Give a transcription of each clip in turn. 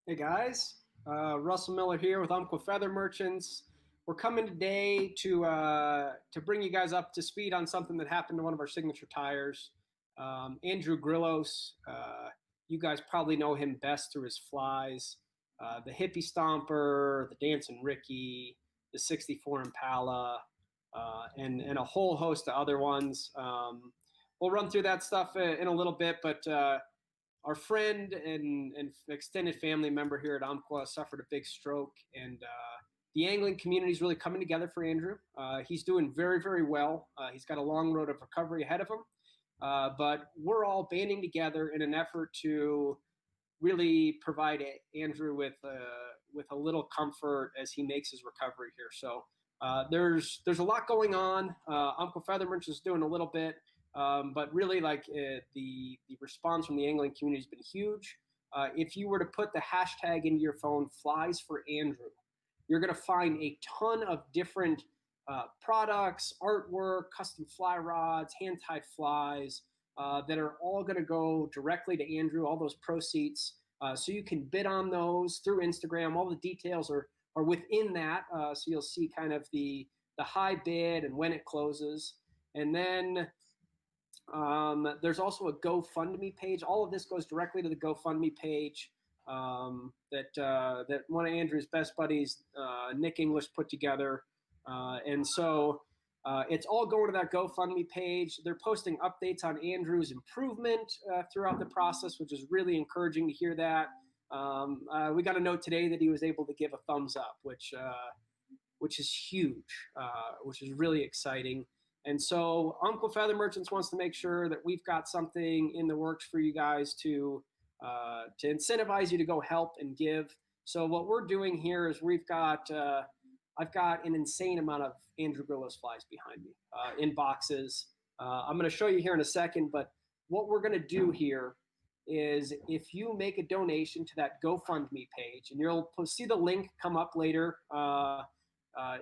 Hey guys, Russell Miller here with Umpqua Feather Merchants. We're coming today to bring you guys up to speed on something that happened to one of our signature tires. Andrew Grillos, you guys probably know him best through his flies, the Hippie Stomper, the Dancing Ricky, the '64 Impala, and a whole host of other ones. We'll run through that stuff in a little bit, but our friend and extended family member here at Umpqua suffered a big stroke, and the angling community is really coming together for Andrew. He's doing very, very well. He's got a long road of recovery ahead of him, but we're all banding together in an effort to really provide Andrew with a little comfort as he makes his recovery here. So there's a lot going on. Umpqua Feather Merchants is doing a little bit. But really, the response from the angling community has been huge. If you were to put the hashtag into your phone, flies for Andrew, you're going to find a ton of different products, artwork, custom fly rods, hand-tied flies that are all going to go directly to Andrew, all those proceeds. So you can bid on those through Instagram. All the details are within that. So you'll see kind of the high bid and when it closes. And then there's also a GoFundMe page. All of this goes directly to the GoFundMe page that one of Andrew's best buddies, Nick English, put together. And so it's all going to that GoFundMe page. They're posting updates on Andrew's improvement throughout the process, which is really encouraging to hear that. We got a note today that he was able to give a thumbs up, which is huge, which is really exciting. And so Umpqua Feather Merchants wants to make sure that we've got something in the works for you guys to incentivize you to go help and give. So what we're doing here is I've got an insane amount of Andrew Grillos flies behind me in boxes. I'm going to show you here in a second, but what we're going to do here is if you make a donation to that GoFundMe page, and you'll see the link come up later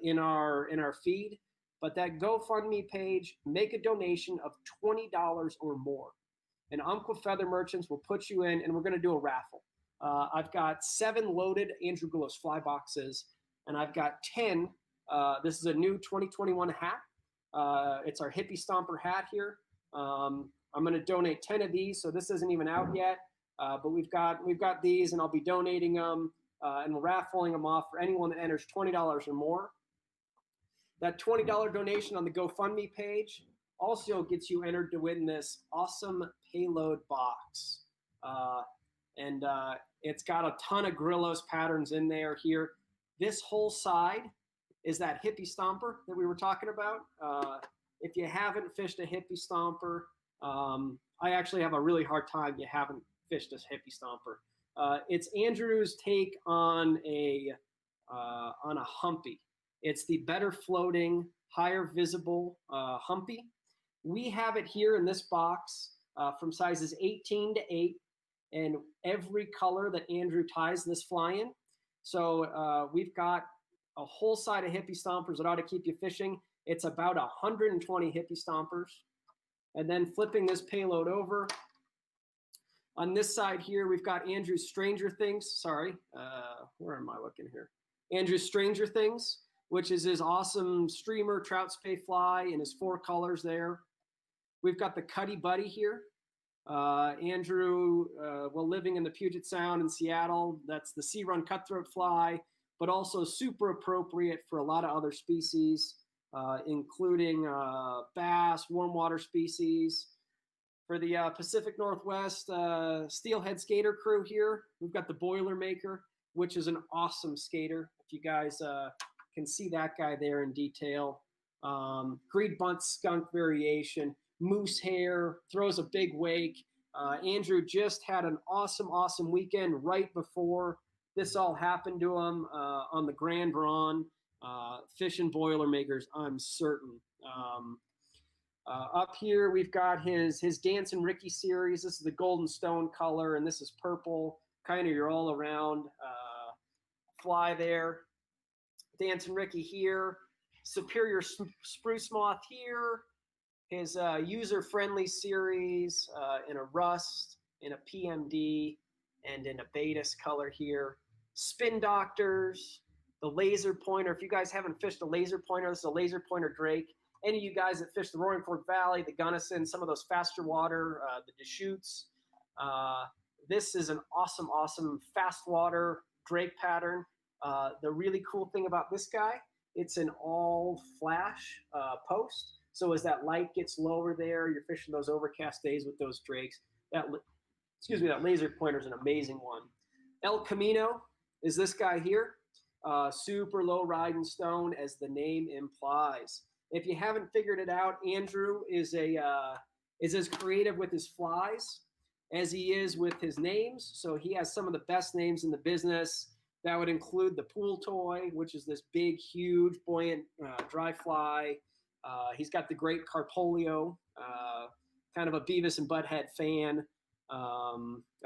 in our feed. But that GoFundMe page, make a donation of $20 or more. And Umpqua Feather Merchants will put you in, and we're going to do a raffle. I've got 7 loaded Andrew Grillos fly boxes, and I've got 10. This is a new 2021 hat. It's our Hippie Stomper hat here. I'm going to donate 10 of these, so this isn't even out yet. But we've got these, and I'll be donating them and raffling them off for anyone that enters $20 or more. That $20 donation on the GoFundMe page also gets you entered to win this awesome payload box. And it's got a ton of Grillos patterns in there here. This whole side is that Hippie Stomper that we were talking about. If you haven't fished a Hippie Stomper, I actually have a really hard time you haven't fished this Hippie Stomper. It's Andrew's take on a Humpy. It's the better floating, higher visible Humpy. We have it here in this box from sizes 18 to 8 and every color that Andrew ties this fly in. So we've got a whole side of Hippie Stompers that ought to keep you fishing. It's about 120 Hippie Stompers. And then flipping this payload over, on this side here, we've got Andrew's Stranger Things. Sorry, where am I looking here? Andrew's Stranger Things, which is his awesome streamer trout spay fly in his 4 colors there. We've got the Cuddy Buddy here. Andrew, well, living in the Puget Sound in Seattle, that's the Sea Run cutthroat fly, but also super appropriate for a lot of other species, including bass, warm water species. For the Pacific Northwest steelhead skater crew here, we've got the Boilermaker, which is an awesome skater. If you guys can see that guy there in detail. Greed bunt skunk variation, moose hair, throws a big wake. Andrew just had an awesome weekend right before this all happened to him on the Grand Ron. Fishing Boilermakers, I'm certain. Up here, we've got his Dancing Ricky series. This is the Golden Stone color, and this is purple, kind of your all-around fly there. Dancing Ricky here, Superior Spruce Moth here, his user-friendly series in a rust, in a PMD, and in a Betis color here. Spin Doctors, the laser pointer. If you guys haven't fished a laser pointer, this is a laser pointer drake. Any of you guys that fish the Roaring Fork Valley, the Gunnison, some of those faster water, the Deschutes, this is an awesome, awesome fast water drake pattern. The really cool thing about this guy, it's an all flash post. So as that light gets lower there, you're fishing those overcast days with those drakes. That laser pointer is an amazing one. El Camino is this guy here. Super low riding stone, as the name implies. If you haven't figured it out, Andrew is as creative with his flies as he is with his names. So he has some of the best names in the business. That would include the Pool Toy, which is this big, huge, buoyant dry fly. He's got the Great Carpolio, kind of a Beavis and Butthead fan,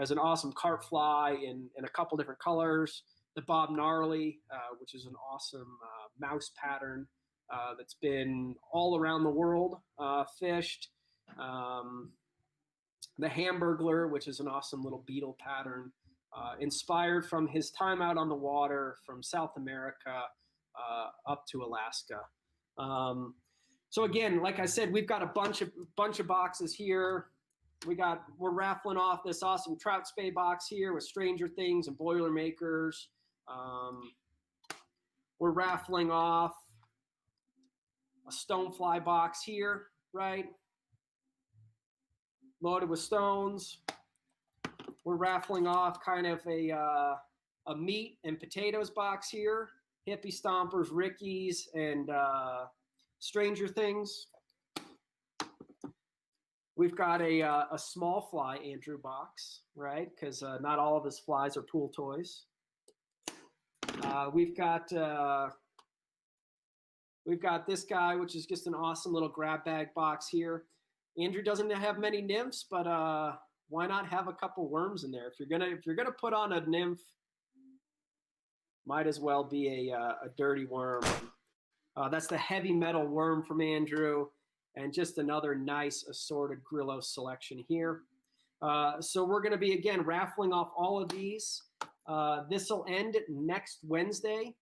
as an awesome carp fly in a couple different colors. The Bob Gnarly, which is an awesome mouse pattern that's been all around the world fished. The Hamburglar, which is an awesome little beetle pattern, inspired from his time out on the water from South America up to Alaska. So again, like I said, we've got a bunch of boxes here. We're raffling off this awesome trout spay box here with Stranger Things and Boilermakers. We're raffling off a stonefly box here, right? Loaded with stones. We're raffling off kind of a meat and potatoes box here. Hippie Stompers, Rickies, and Stranger Things. We've got a small fly Andrew box, right? Because not all of his flies are pool toys. We've got this guy, which is just an awesome little grab bag box here. Andrew doesn't have many nymphs, but why not have a couple worms in there? If you're gonna put on a nymph, might as well be a dirty worm. That's the heavy metal worm from Andrew, and just another nice assorted Grillos selection here. So we're going to be, again, raffling off all of these. This will end next Wednesday.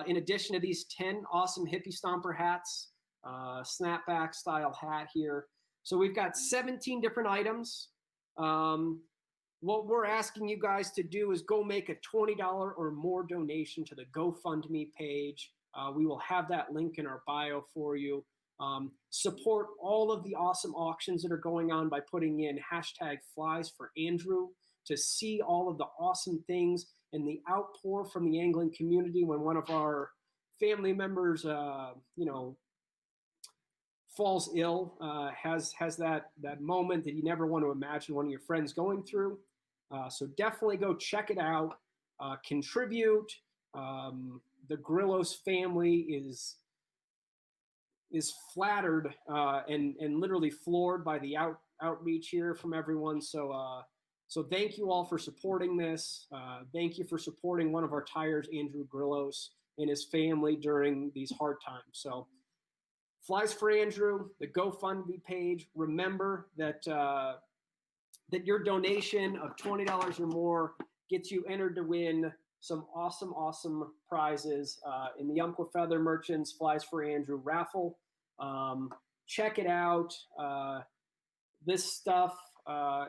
In addition to these 10 awesome Hippie Stomper hats, snapback style hat here. So we've got 17 different items. What we're asking you guys to do is go make a $20 or more donation to the GoFundMe page. We will have that link in our bio for you. Support all of the awesome auctions that are going on by putting in #FliesForAndrew to see all of the awesome things and the outpour from the angling community when one of our family members, falls ill, has that moment that you never want to imagine one of your friends going through. So definitely go check it out, contribute. The Grillos family is flattered and literally floored by the outreach here from everyone. So thank you all for supporting this. Thank you for supporting one of our tires, Andrew Grillos, and his family during these hard times. So Flies for Andrew, the GoFundMe page. Remember that that your donation of $20 or more gets you entered to win some awesome prizes in the Umpqua Feather Merchants Flies for Andrew raffle. Check it out. This stuff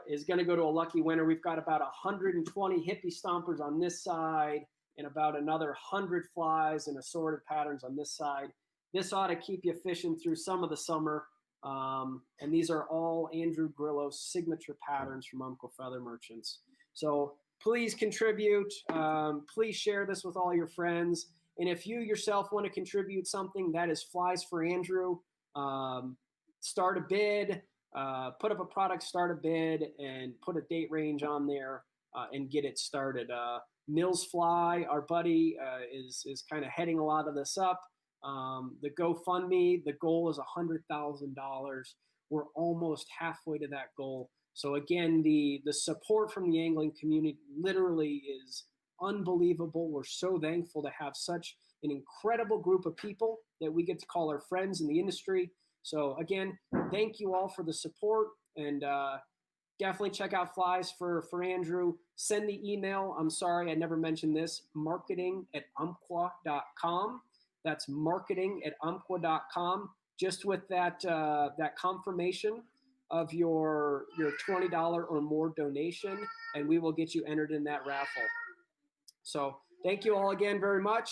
is going to go to a lucky winner. We've got about 120 Hippie Stompers on this side and about another 100 flies and assorted patterns on this side. This ought to keep you fishing through some of the summer. And these are all Andrew Grillos signature patterns from Umpqua Feather Merchants. So please contribute. Please share this with all your friends. And if you yourself want to contribute something, that is Flies for Andrew. Start a bid, put up a product, start a bid, and put a date range on there and get it started. Mills Fly, our buddy, is kind of heading a lot of this up. The GoFundMe, the goal is $100,000. We're almost halfway to that goal. So again, the support from the angling community literally is unbelievable. We're so thankful to have such an incredible group of people that we get to call our friends in the industry. So again, thank you all for the support, and definitely check out flies for Andrew. Send the email. I'm sorry, I never mentioned this. marketing@umpqua.com. That's marketing@umpqua.com. Just with that confirmation of your $20 or more donation, and we will get you entered in that raffle. So thank you all again very much.